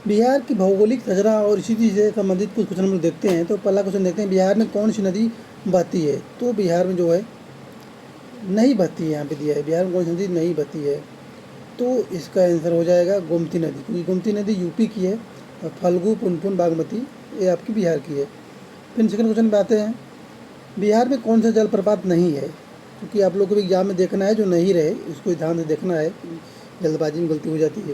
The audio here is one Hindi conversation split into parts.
बिहार की भौगोलिक संरचना और इसी चीज़ से संबंधित कुछ क्वेश्चन हम लोग देखते हैं। तो पहला क्वेश्चन देखते हैं, बिहार में कौन सी नदी बहती है? तो बिहार में जो है नहीं बहती है, यहाँ पे दिया है बिहार में कौन सी नदी नहीं बहती है। तो इसका आंसर हो जाएगा गोमती नदी, क्योंकि गोमती नदी यूपी की है और फल्गु, पुनपुन, बागमती ये आपकी बिहार की है। फिर सेकंड क्वेश्चन पे आते हैं, बिहार में कौन सा जलप्रपात नहीं है? क्योंकि आप लोग को भी एग्जाम में देखना है, जो नहीं रहे उसको ध्यान से देखना है, जल्दबाजी में गलती हो जाती है।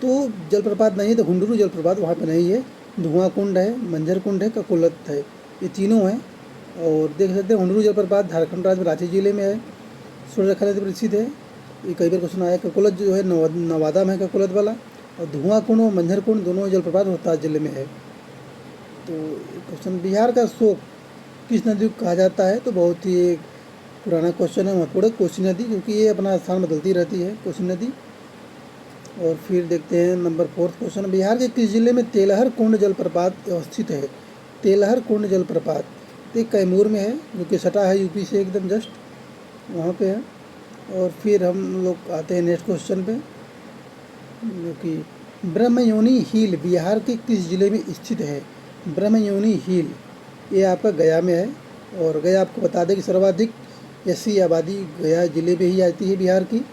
तो जलप्रपात नहीं है, तो हुंडरू जलप्रपात वहाँ पे नहीं है। धुआं कुंड है, मंझर कुंड है, ककोलत है, ये तीनों हैं। और देख सकते हैं हुंडरू जलप्रपात झारखंड राज्य में रांची जिले में है, सूर्यरेखा नदी पर स्थित है। ये कई बार क्वेश्चन आया। ककोलत जो है नवादा में है, ककोलत वाला। और धुआं कुंड और मंझर कुंड दोनों जलप्रपात रोहतास जिले में है। तो क्वेश्चन, बिहार का शोक किस नदी को कहा जाता है? तो बहुत ही एक पुराना क्वेश्चन है, महत्वपूर्ण, कोसी नदी, क्योंकि ये अपना स्थान बदलती रहती है, कोसी नदी। और फिर देखते हैं नंबर 4 क्वेश्चन, बिहार के किस जिले में तेलहर कुंड जलप्रपात अवस्थित है? तेलहर कुंड जलप्रपात ये कैमूर में है, जो कि सटा है यूपी से एकदम जस्ट वहाँ पे है। और फिर हम लोग आते हैं नेक्स्ट क्वेश्चन पे, जो कि ब्रह्मयोनी हिल बिहार के किस जिले में स्थित है? ब्रह्मयोनी हिल ये आपका गया में है। और गया आपको बता दें कि सर्वाधिक एससी आबादी गया जिले में ही आती है बिहार की।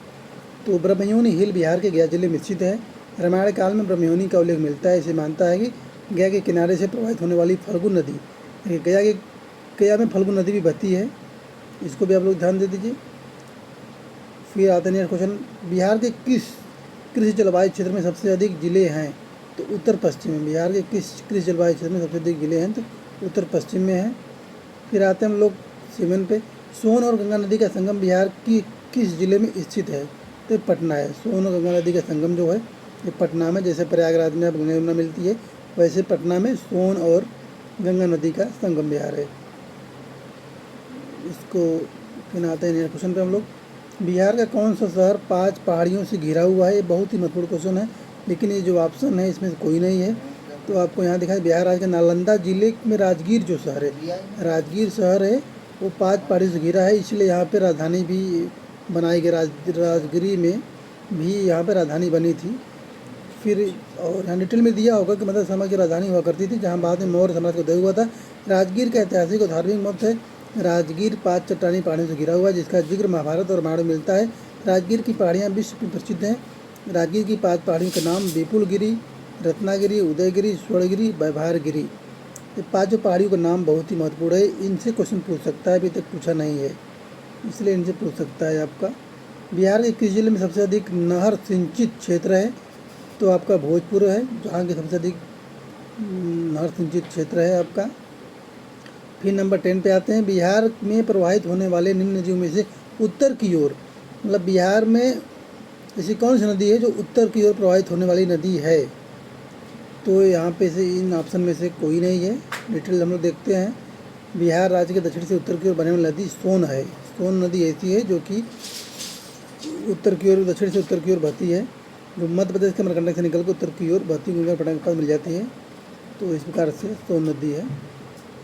तो ब्रह्मयोनी हिल बिहार के गया जिले में स्थित है। रामायण काल में ब्रह्मयोनी का उल्लेख मिलता है। इसे मानता है कि गया के किनारे से प्रवाहित होने वाली फल्गु नदी, गया में फल्गु नदी भी बहती है, इसको भी आप लोग ध्यान दे दीजिए। फिर आते हैं क्वेश्चन, बिहार के किस कृषि जलवायु क्षेत्र में सबसे अधिक जिले हैं? तो उत्तर पश्चिम में। बिहार के किस कृषि जलवायु क्षेत्र में सबसे अधिक जिले हैं? तो उत्तर पश्चिम में है। फिर आते हैं हम लोग 7 पे, सोन और गंगा नदी का संगम बिहार की किस जिले में स्थित है? तो पटना है। सोन और गंगा नदी का संगम जो है ये पटना में, जैसे प्रयागराज में अब गंगा यमुना मिलती है, वैसे पटना में सोन और गंगा नदी का संगम बिहार है। इसको फिर आते हैं क्वेश्चन पे हम लोग, बिहार का कौन सा शहर 5 पहाड़ियों से घिरा हुआ है? ये बहुत ही महत्वपूर्ण क्वेश्चन है, लेकिन ये जो ऑप्शन है इसमें कोई नहीं है। तो आपको यहाँ दिखाई, बिहार राज्य का नालंदा जिले में राजगीर जो शहर है, राजगीर शहर है, वो 5 पहाड़ियों से घिरा है, इसलिए यहाँ पे राजधानी भी बनाई गई। राजगिरी में भी यहाँ पे राजधानी बनी थी। फिर और यहाँ डिटेल में दिया होगा कि मगध साम्राज्य की राजधानी हुआ करती थी, जहाँ बाद में मौर्य साम्राज्य का उदय हुआ था। राजगीर का ऐतिहासिक और धार्मिक महत्व है। राजगीर 5 चट्टानी पहाड़ियों से घिरा हुआ है, जिसका जिक्र महाभारत और रामायण में मिलता है। राजगीर की पहाड़ियाँ विश्व में प्रसिद्ध हैं। राजगीर की 5 पहाड़ियों के नाम विपुलगिरी, रत्नागिरी, उदयगिरी, स्वर्णगिरी, वैभारगिरी। ये 5 पहाड़ियों का नाम बहुत ही महत्वपूर्ण है, इनसे क्वेश्चन पूछ सकता है, अभी तक पूछा नहीं है, इसलिए इनसे पूछ सकता है आपका। बिहार के किस जिले में सबसे अधिक नहर सिंचित क्षेत्र है? तो आपका भोजपुर है, जहाँ की सबसे अधिक नहर सिंचित क्षेत्र है आपका। फिर नंबर 10 पे आते हैं, बिहार में प्रवाहित होने वाले निम्न नदियों में से उत्तर की ओर, मतलब बिहार में ऐसी कौन सी नदी है जो उत्तर की ओर प्रवाहित होने वाली नदी है? तो यहाँ पे से इन ऑप्शन में से कोई नहीं है। डिटेल हम लोग देखते हैं। बिहार राज्य के दक्षिण से उत्तर की ओर बहने वाली नदी सोन है। सोन नदी ऐसी है जो कि उत्तर की ओर, दक्षिण से उत्तर की ओर बहती है, जो मध्य प्रदेश के अमरकंटक से निकल कर उत्तर की ओर बहती गंगा पटना के पास मिल जाती है। तो इस प्रकार से सोन नदी है।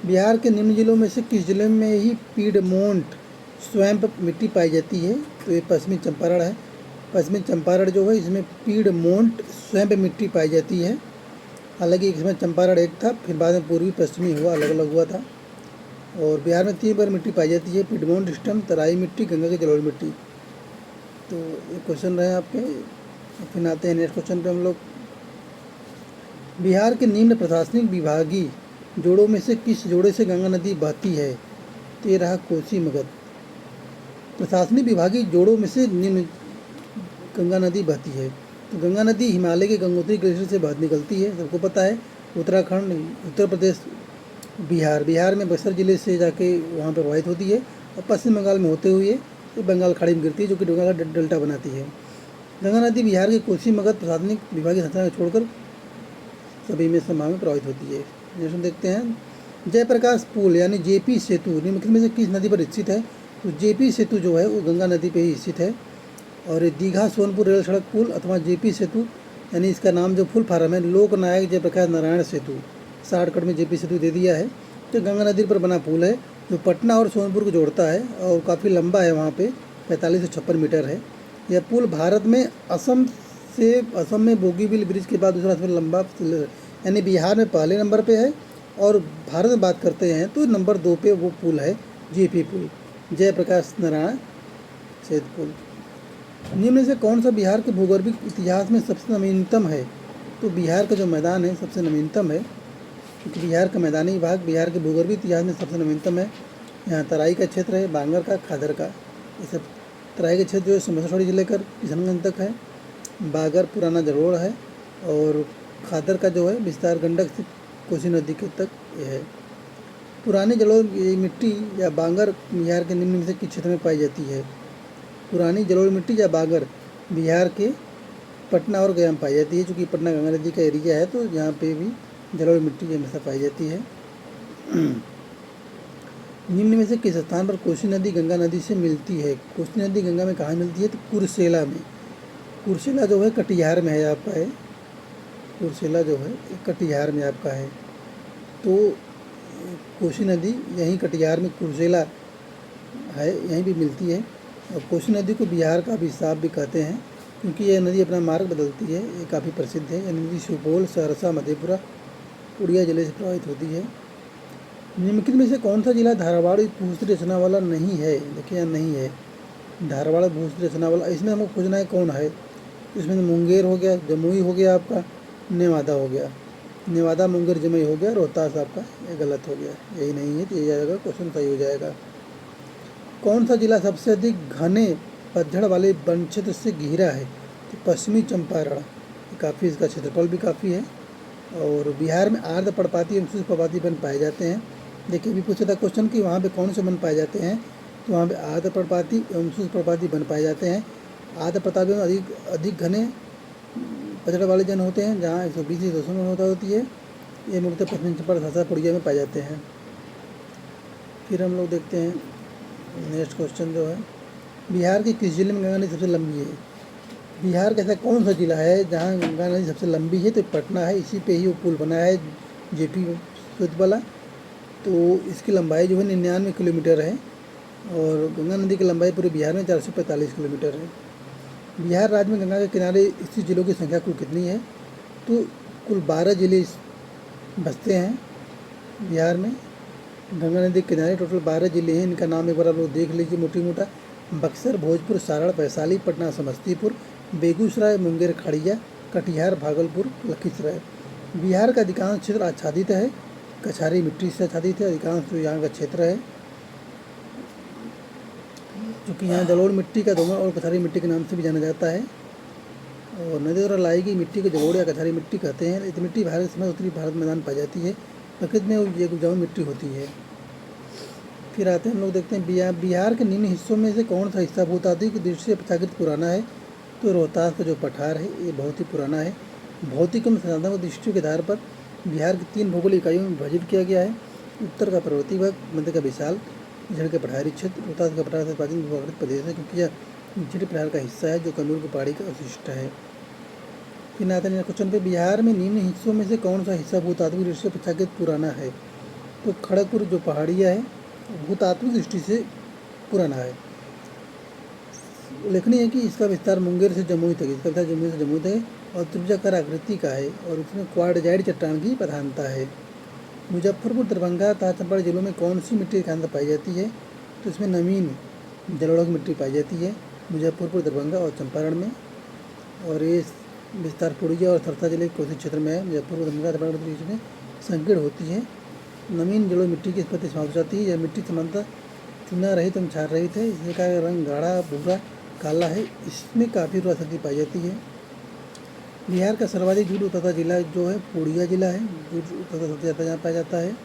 बिहार के निम्न जिलों में से किस जिले में ही पीडमोंट स्वयं मिट्टी पाई जाती है? तो ये पश्चिमी चंपारण है। पश्चिमी चंपारण जो है, इसमें पीडमोंट स्वयं मिट्टी पाई जाती है। हालांकि इसमें चंपारण एक था, फिर बाद में पूर्वी पश्चिमी हुआ, अलग अलग हुआ था। और बिहार में 3 बार मिट्टी पाई जाती है, पीडमोंट सिस्टम, तराई मिट्टी, गंगा की जलोढ़ मिट्टी। तो ये क्वेश्चन रहे आपके। फिर आते हैं नेक्स्ट क्वेश्चन पे हम लोग, बिहार के निम्न प्रशासनिक विभागीय जोड़ों में से किस जोड़े से गंगा नदी बहती है? तो ये रहा कोसी मगध। प्रशासनिक विभागीय जोड़ों में से निम्न गंगा नदी बहती है। तो गंगा नदी हिमालय के गंगोत्री ग्लेशियर से बह निकलती है, सबको पता है। उत्तराखंड, उत्तर प्रदेश, बिहार में बक्सर जिले से जाके वहाँ पर प्रवाहित होती है और पश्चिम बंगाल में होते हुए तो बंगाल खाड़ी में गिरती है, जो कि बंगाल का डेल्टा बनाती है। गंगा नदी बिहार के कोसी मगध प्रशासनिक विभागीय संस्था को छोड़कर सभी में समाह में प्रभावित होती है। जैसे देखते हैं, जयप्रकाश पुल यानी जेपी सेतु निम्नलिखित में से किस नदी पर स्थित है? तो जेपी सेतु जो है वो गंगा नदी पे ही स्थित है। और दीघा सोनपुर रेल सड़क पुल अथवा जेपी सेतु, यानी इसका नाम जो फुल फॉर्म है लोकनायक जयप्रकाश नारायण सेतु, शॉर्टकट में जेपी सेतु दे दिया है। तो गंगा नदी पर बना पुल है, जो पटना और सोनपुर को जोड़ता है और काफ़ी लंबा है, वहाँ पे 45 से 56 मीटर है। यह पुल भारत में असम सबसे असम में बोगीबिल ब्रिज के बाद दूसरा सबसे लंबा, यानी बिहार में पहले नंबर पे है। और भारत में बात करते हैं तो नंबर 2 पे वो पुल है, जेपी पुल, जयप्रकाश नारायण सेतु पुल। निम्न में से कौन सा बिहार के भूगर्भिक इतिहास में सबसे नवीनतम है? तो बिहार का जो मैदान है सबसे नवीनतम है, क्योंकि बिहार का मैदानी भाग बिहार के भूगर्भिक इतिहास में सबसे नवीनतम है। यहाँ तराई का क्षेत्र है, बांगर का, खादर का, ये सब। तराई का क्षेत्र जो है समस्तीपुर से लेकर किशनगंज तक है, बागर पुराना जलोढ़ है, और खादर का जो है विस्तार गंडक से कोसी नदी के तक ये है। पुरानी जलोढ़ मिट्टी या बांगर बिहार के निम्न में से किस क्षेत्र में पाई जाती है? पुरानी जलोढ़ मिट्टी या बांगर बिहार के पटना और गया में पाई जाती है, चूँकि पटना गंगा नदी का एरिया है तो यहाँ पे भी जलोढ़ मिट्टी हमेशा पाई जाती है। निम्न में से किस स्थान पर कोसी नदी गंगा नदी से मिलती है? कोसी नदी गंगा में कहाँ मिलती है? तो कुर्सेला में। कुर्सेला जो है कटिहार में है आपका है, कुर्सेला जो है कटिहार में आपका है। तो कोसी नदी यहीं कटिहार में कुर्सेला है, यहीं भी मिलती है। और कोसी नदी को बिहार का अभिशाप भी कहते हैं, क्योंकि यह नदी अपना मार्ग बदलती है, ये काफ़ी प्रसिद्ध है। यह नदी सुपौल, सहरसा, मधेपुरा, उड़िया जिले से प्रभावित होती है। निम्नलिखित में से कौन सा जिला धारवाड़ भूस्त्री रचना वाला नहीं है? देखिए यहाँ नहीं है धारवाड़ भूस्त्री रचना वाला। इसमें हमको खोजना है कौन है। इसमें मुंगेर हो गया, जमुई हो गया, आपका नेवादा हो गया, नेवादा मुंगेर जमुई हो गया, रोहतास आपका ये गलत हो गया, यही नहीं है तो ये जाएगा, क्वेश्चन सही हो जाएगा। कौन सा जिला सबसे अधिक घने पतझड़ वाले वन क्षेत्र से घिरा है? तो पश्चिमी चंपारण, काफ़ी इसका क्षेत्रफल भी काफ़ी है। और बिहार में आर्द्र पर्णपाती एवं शुष्क पर्णपाती वन पाए जाते हैं। देखिए अभी पूछा था क्वेश्चन कि वहाँ पे कौन से वन पाए जाते हैं, तो वहाँ पे आर्द्र पर्णपाती एवं शुष्क पर्णपाती वन पाए जाते हैं। आर्द्र पर्णपाती में अधिक घने पतझड़ वाले जन होते हैं, जहाँ 120 से 200 में होती है। ये मुख्यतः पश्चिमी चंपारण, सहरसा, पूर्णिया में पाए जाते हैं। फिर हम लोग देखते हैं नेक्स्ट क्वेश्चन जो है, बिहार के किस जिले में गंगा नदी सबसे लंबी है? बिहार का ऐसा कौन सा जिला है जहाँ गंगा नदी सबसे लंबी है? तो पटना है, इसी पे ही वो पुल बना है जेपी सेतु वाला। तो इसकी लंबाई जो है 99 किलोमीटर है, और गंगा नदी की लंबाई पूरे बिहार में 445 किलोमीटर है। बिहार राज्य में गंगा के किनारे स्थित जिलों की संख्या कुल कितनी है? तो कुल 12 जिले बसते हैं बिहार में। गंगा नदी के किनारे टोटल 12 जिले हैं, इनका नाम एक बार आप लोग देख लीजिए मोटी मोटा। बक्सर, भोजपुर, सारण, वैशाली, पटना, समस्तीपुर, बेगूसराय, मुंगेर, खगड़िया, कटिहार, भागलपुर, लखीसराय। बिहार का अधिकांश क्षेत्र आच्छादित है, कछारी मिट्टी से आच्छादित है अधिकांश जो यहाँ का क्षेत्र है, क्योंकि यहाँ जलोढ़ मिट्टी का दोमर और कछारी मिट्टी के नाम से भी जाना जाता है। और नदी द्वारा लाई गई मिट्टी को जलोढ़ या कछारी मिट्टी कहते हैं। इस मिट्टी भारत के उत्तरी भारत मैदान पाई जाती है, प्रकृति में ये उपजाऊ मिट्टी होती है। फिर आते हैं हम लोग देखते हैं बिहार के निम्न हिस्सों में से कौन सा हिस्सा भूतात्विक दृष्टि से अपेक्षाकृत पुराना है? तो रोहतास का जो पठार है ये बहुत ही पुराना है। भौतिक एवं संसाधनों की दृष्टियों के आधार पर बिहार की 3 भौगोलिक इकाइयों में विभाजित किया गया है। उत्तर का पर्वतीय भाग, मध्य का विशाल झड़ के पठारी क्षेत्र। रोहतास का पठार से प्राचीन भूभागृत प्रदेश है, क्योंकि यह झील पठार का हिस्सा है जो कनूर की पहाड़ी का अवशिष्ट है। फिर आते हैं क्वेश्चन पे, बिहार में निम्न हिस्सों में से कौन सा हिस्सा भूतात्विक दृष्टि से अपेक्षाकृत पुराना है? तो खड़गपुर जो पहाड़िया है भूतात्विक दृष्टि से पुराना है। उल्लेखनीय है कि इसका विस्तार मुंगेर से जमुई तक, है और त्रिभुजाकार आकृति का है, और उसमें क्वार्टजाइट चट्टान की प्रधानता है। मुजफ्फरपुर, दरभंगा तथा चंपारण जिलों में कौन सी मिट्टी की खानता पाई जाती है? तो इसमें नवीन जलोढ़ की मिट्टी पाई जाती है मुजफ्फरपुर, दरभंगा और चंपारण में। और ये विस्तार पूर्णिया और सरसा जिले के कोसी क्षेत्र में है। मुजफ्फरपुर, दरभंगा, चंपारण के बीच में संकीर्ण होती है। नवीन जलोढ़ मिट्टी की उत्पत्ति समाप्त हो जाती है। यह मिट्टी सामान्यतः चूना रहित एवं क्षार रहित है, इसका रंग गाढ़ा भूरा काला है, इसमें काफ़ी शक्ति पाई जाती है। बिहार का सर्वाधिक जूट उत्पादक जिला जो है पूर्णिया जिला है, जूट उत्पादन सबसे ज़्यादा यहाँ पाया जाता है।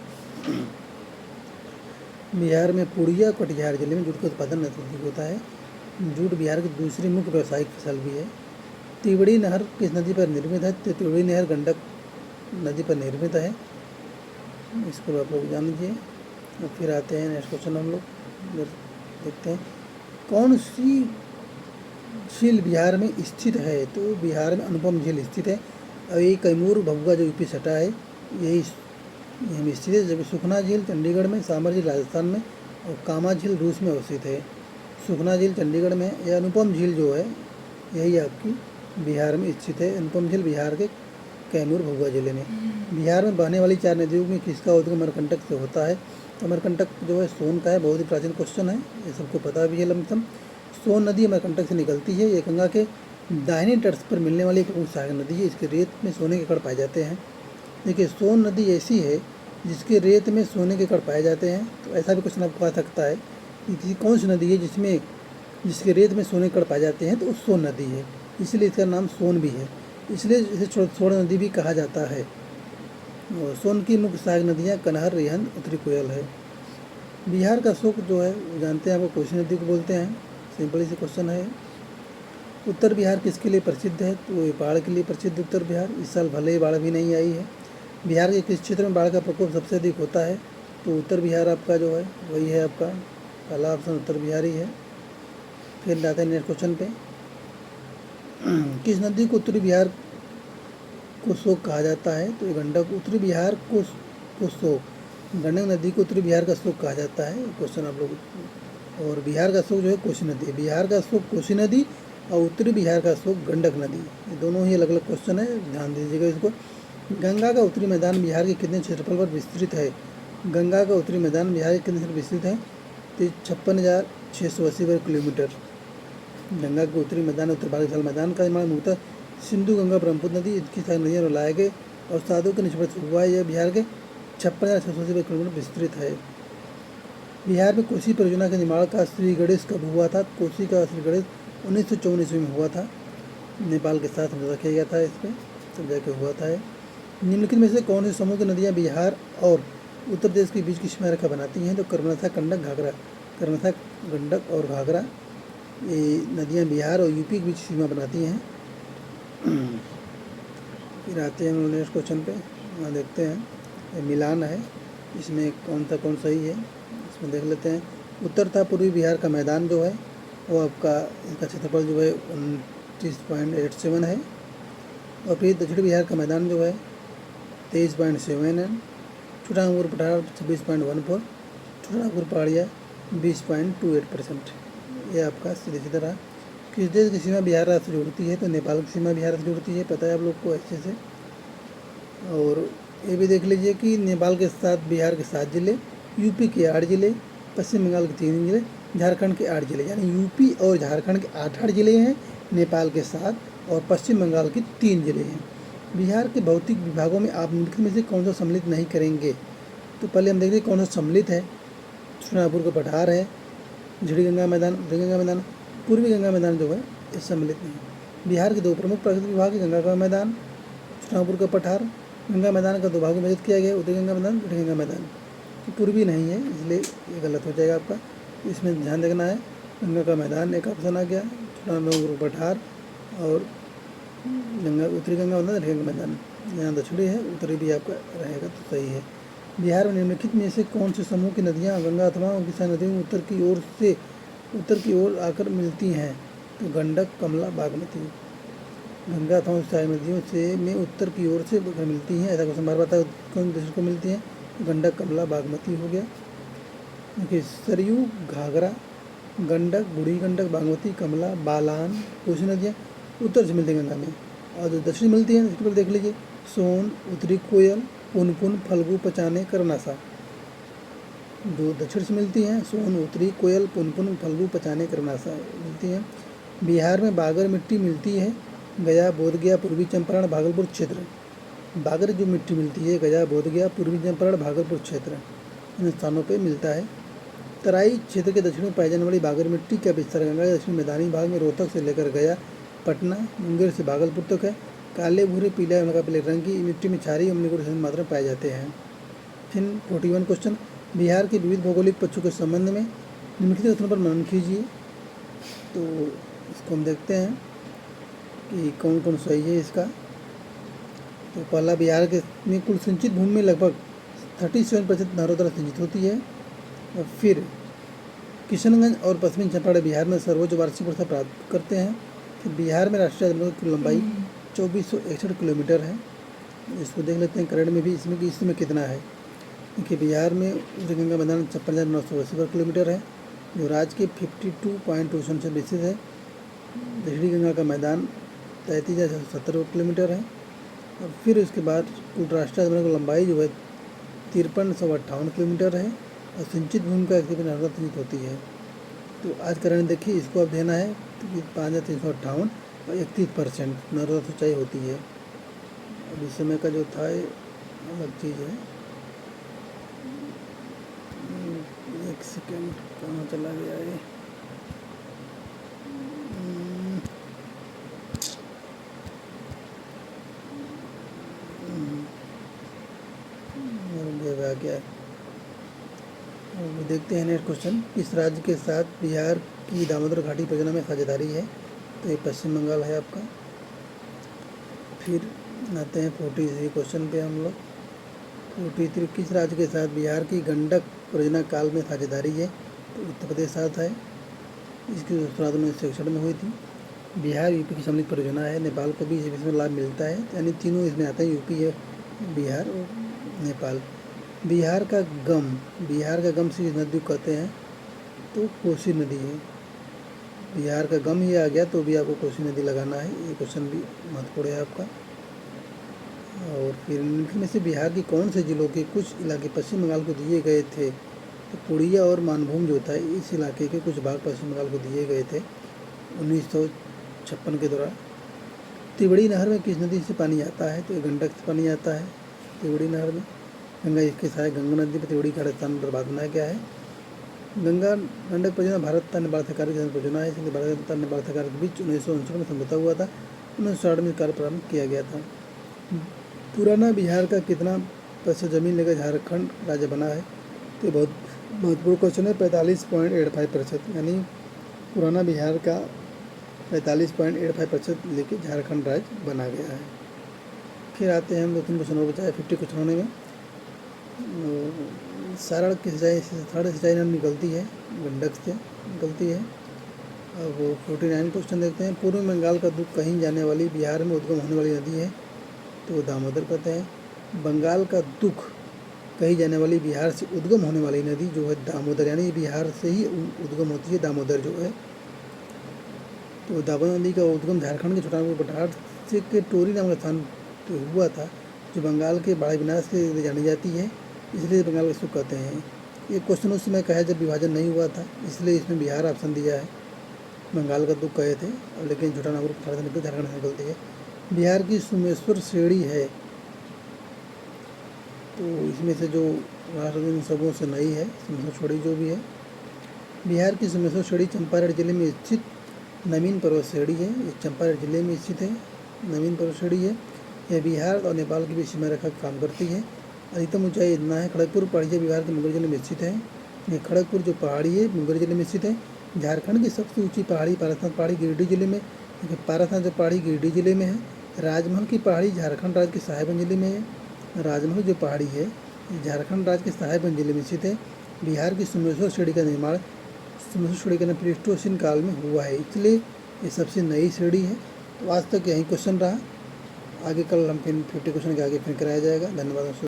बिहार में पूर्णिया, कटिहार जिले में जूट का उत्पादन अधिक होता है। जूट बिहार की दूसरी मुख्य व्यावसायिक फसल भी है। तिवड़ी नहर किस नदी पर निर्मित है? तो तिवड़ी नहर गंडक नदी पर निर्मित है, इसको आप लोग जान लीजिए। और फिर आते हैं नेक्स्ट क्वेश्चन, हम लोग देखते हैं कौन सी झील बिहार में स्थित है? तो बिहार में अनुपम झील स्थित है, और ये कैमूर भभुआ जो यूपी सटा है यही में स्थित है। जबकि सुखना झील चंडीगढ़ में, सामर झील राजस्थान में और कामा झील रूस में अवस्थित है। सुखना झील चंडीगढ़ में, यह अनुपम झील जो है यही आपकी बिहार में स्थित है। अनुपम झील बिहार के कैमूर भभुआ जिले में। बिहार में बहने वाली 4 नदियों में किसका उद्गम अमरकंटक से होता है? तो अमरकंटक जो है सोन का है। बहुत ही प्राचीन क्वेश्चन है, ये सबको पता भी है लमसम। सोन नदी अमरकंटक से निकलती है। ये गंगा के दाहिने तट पर मिलने वाली एक प्रमुख सहायक नदी है। इसके रेत में सोने के कण पाए जाते हैं। देखिए, सोन नदी ऐसी है जिसके रेत में सोने के कण पाए जाते हैं। तो ऐसा भी क्वेश्चन आपको आ सकता है कि कौन सी नदी है जिसके रेत में सोने के कण पाए जाते हैं, तो सोन नदी है, इसलिए इसका नाम सोन भी है। इसलिए इसे स्वर्ण नदी भी कहा जाता है। और सोन की मुख्य सहायक नदियाँ कनहर, रिहंद, उत्तरी कोयल है। बिहार का अशोक जो है वो जानते हैं, आपको कोसी नदी को बोलते हैं। सिंपल सी क्वेश्चन है। उत्तर बिहार किसके लिए प्रसिद्ध है? तो ये बाढ़ के लिए प्रसिद्ध उत्तर बिहार। इस साल भले ही बाढ़ भी नहीं आई है। बिहार के किस क्षेत्र में बाढ़ का प्रकोप सबसे अधिक होता है? तो उत्तर बिहार आपका जो है वही है, आपका पहला ऑप्शन उत्तर बिहार ही है। फिर जाते हैं नेक्स्ट क्वेश्चन पे। किस नदी को उत्तरी बिहार को शोक कहा जाता है? तो गंडक। उत्तरी बिहार को शोक, गंडक नदी को उत्तरी बिहार का शोक कहा जाता है। क्वेश्चन आप लोग। और बिहार का शोक जो है कोसी नदी। बिहार का शोक कोसी नदी और उत्तरी बिहार का शोक गंडक नदी। ये दोनों ही अलग अलग क्वेश्चन है, ध्यान दीजिएगा इसको। गंगा का उत्तरी मैदान बिहार के कितने क्षेत्रफल पर विस्तृत है? गंगा का उत्तरी मैदान बिहार के कितने क्षेत्र विस्तृत है? तो 56,680 वर्ग किलोमीटर। गंगा के उत्तरी मैदान उत्तर भारत विशाल मैदान का निर्माण मुख्यतः सिंधु, गंगा, ब्रह्मपुत्र नदी इनकी सारी नदियों में लाए गए और साधु के निष्पक्ष हुआ है। यह बिहार के 56,680 वर्ग किलोमीटर विस्तृत है। बिहार में कोसी परियोजना के निर्माण का श्री गणेश कब हुआ था? कोसी का श्री गणेश 1954 ईस्वी में हुआ था। नेपाल के साथ समझौता किया गया था, इस पर तब जाके हुआ था। निम्नलिखित में से कौन सी समूह की नदियाँ बिहार और उत्तर प्रदेश के बीच की सीमा रेखा बनाती हैं? तो कर्मनाथा, गंडक, घाघरा। कर्मनाथा, गंडक और घाघरा ये नदियाँ बिहार और यूपी के बीच सीमा बनाती हैं। फिर आते हैं हम नेक्स्ट क्वेश्चन पे। वहाँ देखते हैं, ये मिलान है, इसमें कौन सही है इसमें देख लेते हैं। उत्तर था पूर्वी बिहार का मैदान जो है वो आपका, इसका क्षेत्रफल जो है 29.87 है। और फिर दक्षिण बिहार का मैदान जो है 23.7 है। छोटा नागपुर पठार 26.14, छोटा नागपुर पहाड़िया 20.28%। ये आपका सीधे रहा। किस देश की सीमा बिहार राज्य से जुड़ती है? तो नेपाल की सीमा बिहार से जुड़ती है, पता है आप लोग को अच्छे से। और ये भी देख लीजिए कि नेपाल के साथ बिहार के 7 जिले, यूपी के 8 जिले, पश्चिम बंगाल के 3 जिले, झारखंड के 8 जिले, यानी यूपी और झारखंड के 8 जिले हैं नेपाल के साथ, और पश्चिम बंगाल के 3 जिले हैं। बिहार के भौतिक विभागों में आप निम्नलिखित में से कौन सा सम्मिलित नहीं करेंगे? तो पहले हम देखते हैं कौन सा सम्मिलित है। छोटानागपुर का पठार है, झीड़ी गंगा मैदान, उत्तरी गंगा मैदान, पूर्वी गंगा मैदान जो है ये सम्मिलित नहीं। बिहार के 2 प्रमुख प्राकृतिक विभाग है, गंगा का मैदान, छोटानागपुर का पठार। गंगा मैदान का 2 भागों में विभाजित किया गया, उत्तरी गंगा मैदान, दक्षिण गंगा मैदान। तो पूर्वी नहीं है, इसलिए ये गलत हो जाएगा आपका। इसमें ध्यान रखना है, गंगा का मैदान एक ऑप्शन आ गया, छोटानागपुर का पठार, और उत्तरी गंगा मैदान, दक्षिण गंगा मैदान। यहाँ दक्षिणी है, उत्तरी भी आपका रहेगा, तो सही है। बिहार में निम्नलिखित में से कौन से समूह की नदियाँ गंगा अथवा उनकी सहायक नदियों में उत्तर की ओर आकर मिलती हैं? तो गंडक, कमला, बागमती। गंगा अथवा सहायक नदियों से में उत्तर की ओर से मिलती हैं, ऐसा क्वेश्चन बार बार कौन देश को मिलती हैं? गंडक, कमला, बागमती हो गया। देखिए, सरयू, घाघरा, गंडक, बूढ़ी गंडक, बागमती, कमला, बालान, कोसी नदियाँ उत्तर से मिलती हैं गंगा में। और जो दक्षिण मिलती हैं इसके पर देख लीजिए, सोन, उत्तरी कोयल, पुनपुन, फल्गु, पचाने, करनासा। जो दक्षिण से मिलती हैं सोन, उत्तरी कोयल, पुनपुन, फल्गु, पचाने, करनासा मिलती हैं। बिहार में बागर मिट्टी मिलती है, गया, बोधगया, पूर्वी चंपारण, भागलपुर क्षेत्र। बागर जो मिट्टी मिलती है गया, बोधगया, पूर्वी चंपारण, भागलपुर क्षेत्र, इन स्थानों पे मिलता है। तराई क्षेत्र के दक्षिण में पाई जाने वाली बागर मिट्टी का विस्तार गंगा के दक्षिण मैदानी भाग में रोहतक से लेकर गया, पटना, मुंगेर से भागलपुर तक है। काले, भूरे, पीला, पीले रंग की मिट्टी में क्षारीय अम्लीय गुण मात्रा में पाए जाते हैं। फिर 41 क्वेश्चन, बिहार के विविध भौगोलिक पक्षों के संबंध में निम्नलिखित कथनों पर मनन कीजिए। तो इसको हम देखते हैं कि कौन कौन सही है इसका। तो पहला, बिहार के में कुल सिंचित भूमि में लगभग 37% नहरों द्वारा सिंचित होती है। और फिर किशनगंज और पश्चिमी चंपारण बिहार में सर्वोच्च वार्षिक वर्षा प्राप्त करते हैं। फिर बिहार में राष्ट्रीय राजमार्ग की लंबाई 2461 किलोमीटर है। इसको देख लेते हैं करंट में भी इसमें कितना है। देखिए, बिहार में उत्तरी गंगा मैदान 56,980 वर्ग किलोमीटर है, जो राज्य के 52.27 से विस्तृत है। दक्षिणी गंगा का मैदान 33,170 किलोमीटर है। और फिर उसके बाद कुल राष्ट्रीय राजमार्ग की लंबाई जो है 5358 किलोमीटर है। और सिंचित भूमि का नर्मदा सिंचित होती है। तो आज करंट देखिए, इसको अब देना है तो 5,358 और 31% नर्मदा सिंचाई होती है। अब इस समय का जो था ये अलग चीज़ है। एक सेकेंड, कहाँ चला गया ये? आ गया। देखते हैं नेक्स्ट क्वेश्चन। किस राज्य के साथ बिहार की दामोदर घाटी परियोजना में साझेदारी है? तो ये पश्चिम बंगाल है आपका। फिर आते हैं 43 क्वेश्चन पे हम लोग। 43, किस राज्य के साथ बिहार की गंडक परियोजना काल में साझेदारी है? तो उत्तर प्रदेश साथ है। इसकी शुरुआत 1961 में हुई थी। बिहार यूपी की सम्मिलित परियोजना है। नेपाल को भी इसमें लाभ मिलता है, यानी तीनों इसमें आते हैं, यूपी है, बिहार और नेपाल। बिहार का गम से नदी को कहते हैं? तो कोसी नदी है। बिहार का गम ही आ गया तो भी आपको कोसी नदी लगाना है। ये क्वेश्चन भी महत्वपूर्ण है आपका। और फिर इनमें से बिहार की कौन से जिलों के कुछ इलाके पश्चिम बंगाल को दिए गए थे? तो पुड़िया और मानभूम जो था, इस इलाके के कुछ भाग पश्चिम बंगाल को दिए गए थे 1956 के दौरान। तिवड़ी नहर में किस नदी से पानी आता है? तो ये गंडक से पानी आता है तिवड़ी नहर में। गंगा इसके सहायक गंगा नदी पर तिवड़ी का स्थान पर बनाया गया है। गंगा गंडक परियोजना भारत तथा नेपाल सरकार की परियोजना है, इसलिए भारत तथा नेपाल सरकार के बीच 1959 में समझौता हुआ था। 1960 में कार्य प्रारंभ किया गया था। पुराना बिहार का कितना % जमीन लेकर झारखंड राज्य बना है? तो बहुत महत्वपूर्ण क्वेश्चन है। 45.85%, यानी पुराना बिहार का 45.85% लेके झारखंड राज्य बना गया है। फिर आते हैं हम 2-3 क्वेश्चन और बचाए 50 क्वेश्चन होने में। सारण की सिंचाई नहर निकलती है, गंडक से निकलती है। अब 49 क्वेश्चन देखते हैं। पूर्व बंगाल का दुख कहीं जाने वाली बिहार में उद्गम होने वाली नदी है? तो दामोदर कहते हैं। बंगाल का दुख कहीं जाने वाली बिहार से उद्गम होने वाली नदी जो है दामोदर, यानी बिहार से ही उद्गम होती है दामोदर जो है। तो दामोदर नदी का उद्गम झारखंड के छोटानागपुर बटार से के टोरी नाम का स्थान तो हुआ था, जो बंगाल के बड़े विनाश से जानी जाती है, इसलिए बंगाल इसको कहते हैं। ये क्वेश्चन उस समय कहा जब विभाजन नहीं हुआ था, इसलिए इसमें बिहार ऑप्शन दिया है। बंगाल का दुख कहे थे, लेकिन छोटानागपुर बटार से निकल झारखंड से निकलती है। बिहार की सोमेश्वर श्रेणी है, तो इसमें से जो राष्ट्र सबों से नई है सोमेश्वर श्रेणी जो भी है। बिहार की सोमेश्वर श्रेणी चंपारण जिले में स्थित नवीन पर्वत श्रेणी है। ये चंपारण जिले में स्थित है, नवीन पर्वत श्रेणी है। यह बिहार और नेपाल के बीच सीमा रेखा का काम करती है। अधिकतम ऊंचाई इतना है। खड़गपुर पहाड़ी बिहार के मुंगेर जिले में स्थित है। ये खड़गपुर जो पहाड़ी है मुंगेर जिले में स्थित है। झारखंड की सबसे ऊंची पहाड़ी पारसनाथ पहाड़ी गिरिडीह जिले में, पारसनाथ जो पहाड़ी गिरिडीह जिले में है। राजमहल की पहाड़ी झारखंड राज्य के साहेबगंज जिले में है। राजमहल जो पहाड़ी है झारखंड राज्य के साहेबगंज जिले में स्थित है। बिहार की सोमेश्वर श्रेणी का निर्माण सोमेश्वर श्रेणी का प्लेस्टोसीन काल में हुआ है, इसलिए ये सबसे नई श्रेणी है। तो आज तक यही क्वेश्चन रहा। आगे कल हम फिर 50 क्वेश्चन के आगे फिर कराया जाएगा। धन्यवाद।